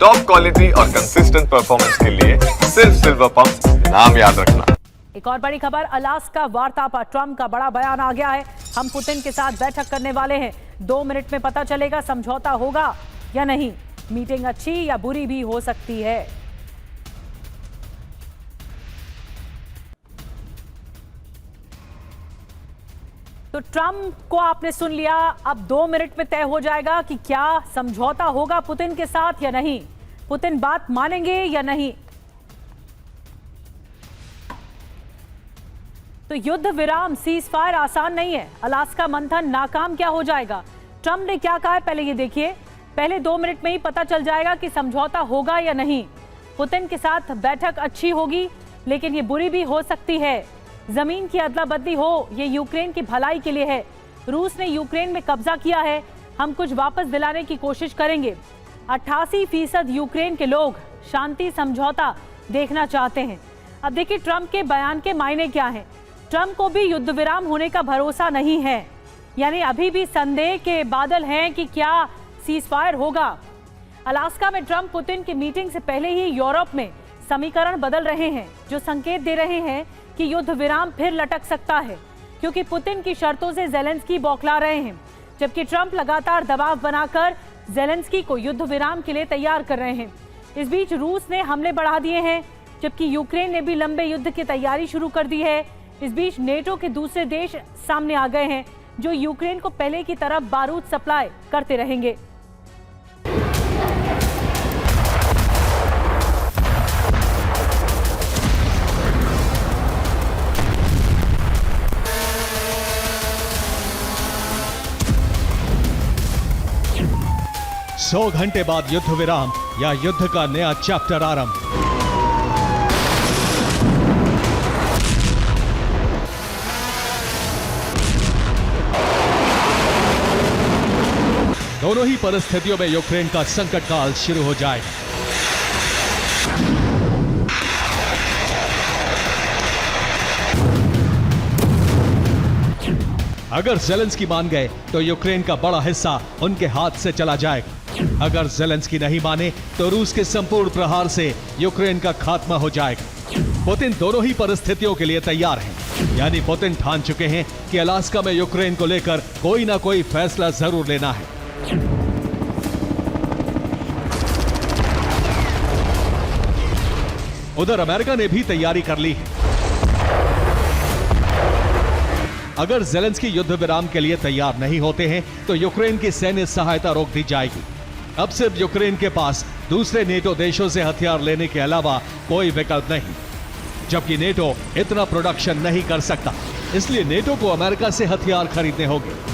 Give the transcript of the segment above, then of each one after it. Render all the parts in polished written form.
Top quality और consistent performance के लिए सिर्फ सिल्वर पंप नाम याद रखना। एक और बड़ी खबर, अलास्का वार्ता पर ट्रंप का बड़ा बयान आ गया है। हम पुतिन के साथ बैठक करने वाले हैं, 2 मिनट में पता चलेगा समझौता होगा या नहीं। मीटिंग अच्छी या बुरी भी हो सकती है। तो ट्रंप को आपने सुन लिया, अब 2 मिनट में तय हो जाएगा कि क्या समझौता होगा पुतिन के साथ या नहीं। पुतिन बात मानेंगे या नहीं। तो युद्ध विराम, सीज फायर आसान नहीं है। अलास्का मंथन नाकाम क्या हो जाएगा। ट्रंप ने क्या कहा है पहले ये देखिए। पहले 2 मिनट में ही पता चल जाएगा कि समझौता होगा या नहीं। पुतिन के साथ बैठक अच्छी होगी लेकिन ये बुरी भी हो सकती है। जमीन की अदला बदली हो, ये यूक्रेन की भलाई के लिए है। रूस ने यूक्रेन में कब्जा किया है, हम कुछ वापस दिलाने की कोशिश करेंगे। 88% यूक्रेन के लोग शांति समझौता देखना चाहते हैं। अब देखिए ट्रंप के बयान के मायने क्या हैं। ट्रंप को भी युद्ध विराम होने का भरोसा नहीं है, यानी अभी भी संदेह के बादल हैं कि क्या सीज फायर होगा। अलास्का में ट्रंप पुतिन की मीटिंग से पहले ही यूरोप में समीकरण बदल रहे हैं, जो संकेत दे रहे हैं कि युद्ध विराम फिर लटक सकता है, क्योंकि पुतिन की शर्तों से ज़ेलेंस्की बौखला रहे हैं, जबकि ट्रंप लगातार दबाव बनाकर ज़ेलेंस्की को युद्ध विराम के लिए तैयार कर रहे हैं। इस बीच रूस ने हमले बढ़ा दिए हैं, जबकि यूक्रेन ने भी लंबे युद्ध की तैयारी शुरू कर दी है। इस बीच नेटो के दूसरे देश सामने आ गए हैं, जो यूक्रेन को पहले की तरफ बारूद सप्लाई करते रहेंगे। सौ घंटे बाद युद्ध विराम या युद्ध का नया चैप्टर आरंभ। दोनों ही परिस्थितियों में यूक्रेन का संकट काल शुरू हो जाएगा। अगर ज़ेलेंस्की मान गए तो यूक्रेन का बड़ा हिस्सा उनके हाथ से चला जाएगा। अगर ज़ेलेंस्की नहीं माने तो रूस के संपूर्ण प्रहार से यूक्रेन का खात्मा हो जाएगा। पुतिन दोनों ही परिस्थितियों के लिए तैयार हैं, यानी पुतिन ठान चुके हैं कि अलास्का में यूक्रेन को लेकर कोई ना कोई फैसला जरूर लेना है। उधर अमेरिका ने भी तैयारी कर ली है। अगर ज़ेलेंस्की युद्ध विराम के लिए तैयार नहीं होते हैं तो यूक्रेन की सैन्य सहायता रोक दी जाएगी। अब सिर्फ यूक्रेन के पास दूसरे नेटो देशों से हथियार लेने के अलावा कोई विकल्प नहीं, जबकि नेटो इतना प्रोडक्शन नहीं कर सकता, इसलिए नेटो को अमेरिका से हथियार खरीदने होंगे।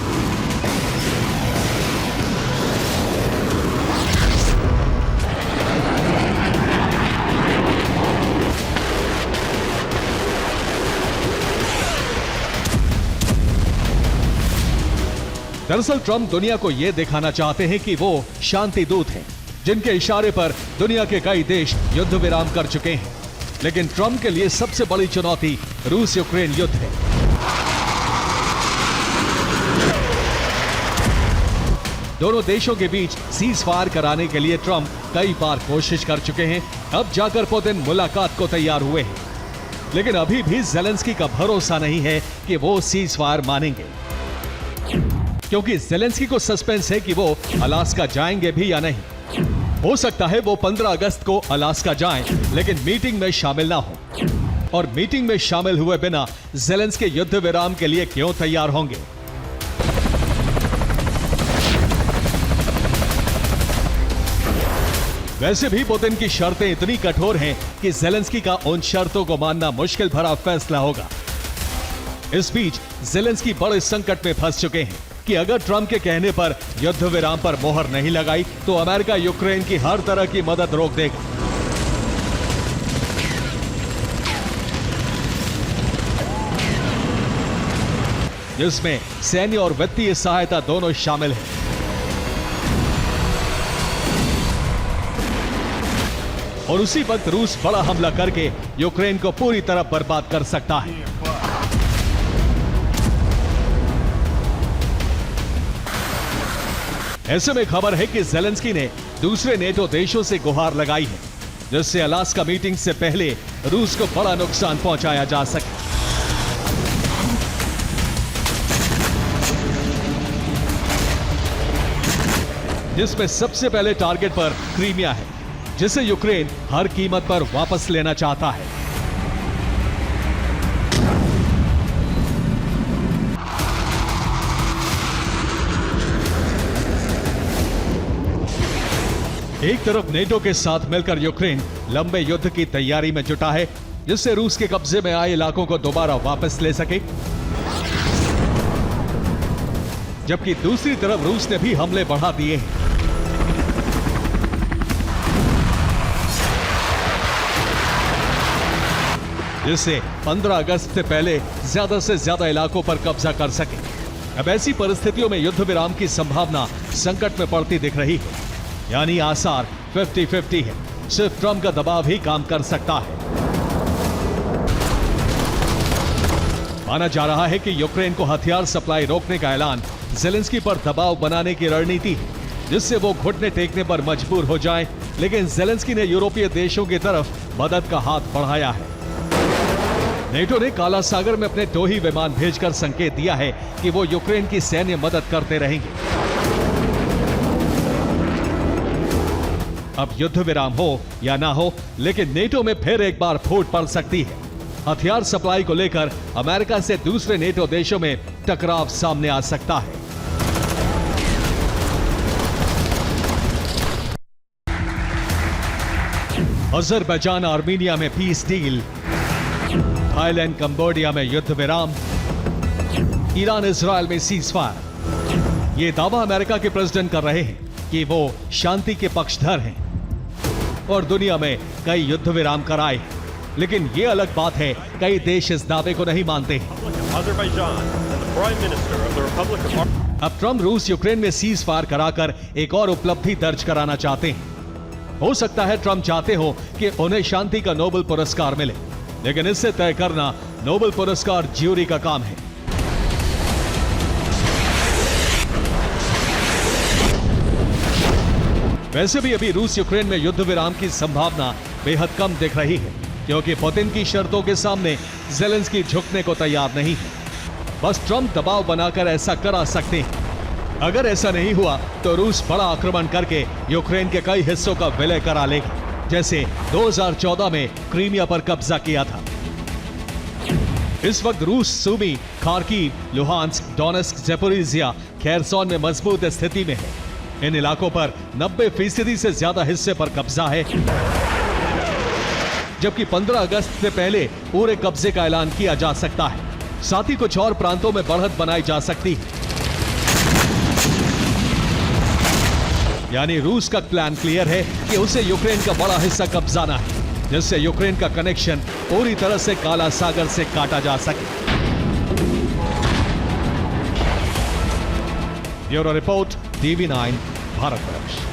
दरअसल ट्रंप दुनिया को यह दिखाना चाहते हैं कि वो शांति दूत हैं, जिनके इशारे पर दुनिया के कई देश युद्ध विराम कर चुके हैं। लेकिन ट्रंप के लिए सबसे बड़ी चुनौती रूस यूक्रेन युद्ध है। दोनों देशों के बीच सीज फायर कराने के लिए ट्रंप कई बार कोशिश कर चुके हैं। अब जाकर पुतिन मुलाकात को तैयार हुए हैं, लेकिन अभी भी ज़ेलेंस्की का भरोसा नहीं है कि वो सीज फायर मानेंगे, क्योंकि ज़ेलेंस्की को सस्पेंस है कि वो अलास्का जाएंगे भी या नहीं। हो सकता है वो 15 अगस्त को अलास्का जाएं, लेकिन मीटिंग में शामिल ना हो। और मीटिंग में शामिल हुए बिना ज़ेलेंस्की युद्ध विराम के लिए क्यों तैयार होंगे। वैसे भी पुतिन की शर्तें इतनी कठोर हैं कि ज़ेलेंस्की का उन शर्तों को मानना मुश्किल भरा फैसला होगा। इस बीच ज़ेलेंस्की बड़े संकट में फंस चुके हैं कि अगर ट्रंप के कहने पर युद्ध विराम पर मोहर नहीं लगाई तो अमेरिका यूक्रेन की हर तरह की मदद रोक देगा। जिसमें सैन्य और वित्तीय सहायता दोनों शामिल है। और उसी वक्त रूस बड़ा हमला करके यूक्रेन को पूरी तरह बर्बाद कर सकता है। ऐसे में खबर है कि ज़ेलेंस्की ने दूसरे नेटो देशों से गुहार लगाई है, जिससे अलास्का मीटिंग से पहले रूस को बड़ा नुकसान पहुंचाया जा सके। जिसमें सबसे पहले टारगेट पर क्रीमिया है, जिसे यूक्रेन हर कीमत पर वापस लेना चाहता है। एक तरफ नेटो के साथ मिलकर यूक्रेन लंबे युद्ध की तैयारी में जुटा है, जिससे रूस के कब्जे में आए इलाकों को दोबारा वापस ले सके, जबकि दूसरी तरफ रूस ने भी हमले बढ़ा दिए हैं। जिससे 15 अगस्त से पहले ज्यादा से ज्यादा इलाकों पर कब्जा कर सके। अब ऐसी परिस्थितियों में युद्ध विराम की संभावना संकट में पड़ती दिख रही है, यानी आसार 50-50 है। सिर्फ ट्रंप का दबाव ही काम कर सकता है। माना जा रहा है कि यूक्रेन को हथियार सप्लाई रोकने का ऐलान ज़ेलेंस्की पर दबाव बनाने की रणनीति है, जिससे वो घुटने टेकने पर मजबूर हो जाएं। लेकिन ज़ेलेंस्की ने यूरोपीय देशों की तरफ मदद का हाथ बढ़ाया है। नेटो ने काला सागर में अपने 2 ही विमान भेजकर संकेत दिया है कि वो यूक्रेन की सैन्य मदद करते रहेंगे। अब युद्ध विराम हो या ना हो, लेकिन नेटो में फिर एक बार फूट पड़ सकती है। हथियार सप्लाई को लेकर अमेरिका से दूसरे नेटो देशों में टकराव सामने आ सकता है। अजरबैजान आर्मीनिया में पीस डील, थाईलैंड कंबोडिया में युद्ध विराम, ईरान इजराइल में सीजफायर। ये दावा अमेरिका के प्रेसिडेंट कर रहे हैं कि वो शांति के पक्षधर हैं और दुनिया में कई युद्ध विराम कराए हैं। लेकिन ये अलग बात है, कई देश इस दावे को नहीं मानते हैं। अब ट्रंप रूस यूक्रेन में सीज फायर कराकर एक और उपलब्धि दर्ज कराना चाहते हैं। हो सकता है ट्रंप चाहते हो कि उन्हें शांति का नोबेल पुरस्कार मिले, लेकिन इससे तय करना नोबेल पुरस्कार ज्यूरी का काम है। वैसे भी अभी रूस यूक्रेन में युद्ध विराम की संभावना बेहद कम दिख रही है, क्योंकि पुतिन की शर्तों के सामने ज़ेलेंस्की झुकने को तैयार नहीं है। बस ट्रंप दबाव बनाकर ऐसा करा सकते हैं। अगर ऐसा नहीं हुआ तो रूस बड़ा आक्रमण करके यूक्रेन के कई हिस्सों का विलय करा लेगा, जैसे 2014 में क्रीमिया पर कब्जा किया था। इस वक्त रूस सूमी, Kharkiv, Luhansk, Donetsk, Zaporizhzhia, Kherson में मजबूत स्थिति में है। इन इलाकों पर 90% से ज्यादा हिस्से पर कब्जा है, जबकि 15 अगस्त से पहले पूरे कब्जे का ऐलान किया जा सकता है। साथ ही कुछ और प्रांतों में बढ़त बनाई जा सकती है। यानी रूस का प्लान क्लियर है कि उसे यूक्रेन का बड़ा हिस्सा कब्जाना है, जिससे यूक्रेन का कनेक्शन पूरी तरह से काला सागर से काटा जा सके। Bureau report, TV9 Bharatvarsh.